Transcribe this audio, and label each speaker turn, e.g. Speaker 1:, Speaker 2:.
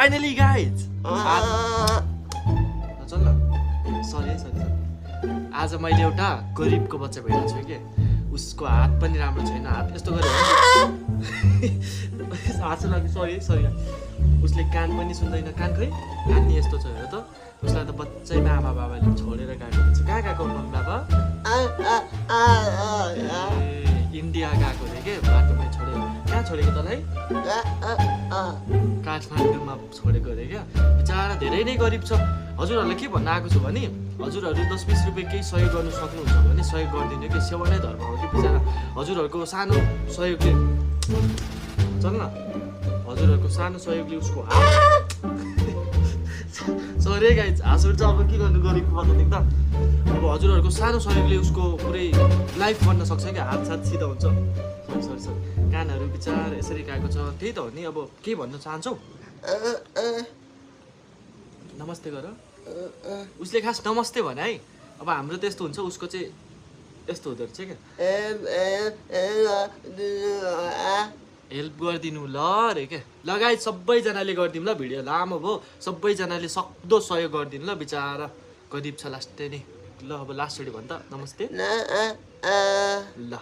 Speaker 1: finally guys चल न sorry आज मैले एउटा गरिबको बच्चा भेटेको छु कि उसको हात पनि राम्रो छैन हात यस्तो गऱ्यो हात लागि सरी उसले कान पनि सुन्दैन कान खै कान नि यस्तो छ हेर त उसलाई त बच्चैमा आमा बाबाले छोडेर गएको रहेछ कहाँ गएको मम्मी बाबा इन्डिया गएको रे के बाटोमै छोडेर कहाँ छोडेको तँलाई काठमाडौँमा छोडेको अरे क्या बिचरा धेरै नै गरिब छ हजुरहरूलाई के भन्न आएको छु भने हजुरहरू 10-20 रुपियाँ केही सहयोग गर्नु सक्नुहुन्छ भने सहयोग गरिदिनु कि सेवा नै धर्म हो कि बिचरा हजुरहरूको सानो सहयोगले चल न हजुरहरूको सानो सहयोगले उसको हात सरी गाइज हाँस उठ्छ अब के गर्नु गरिबको बताउँदै त अब हजुरहरूको सानो सहयोगले उसको पुरै लाइफ बन्न सक्छ कि हात साथ सिधा हुन्छ सरी कानहरू बिचार यसरी गएको छ त्यही त हो नि अब के भन्न चाहन्छौ नमस्ते गर उसले खास नमस्ते भने है अब हाम्रो त यस्तो हुन्छ उसको चाहिँ यस्तो हुँदो रहेछ क्या हेल्प गरिदिनु ल अरे क्या लगायत सबैजनाले गरिदिउँ ल भिडियो लामो भयो सबैजनाले सक्दो सहयोग गरिदिनु ल बिचारा गरिब छ लास्टै नै ल अब लास्टचोटि भन् त नमस्ते ल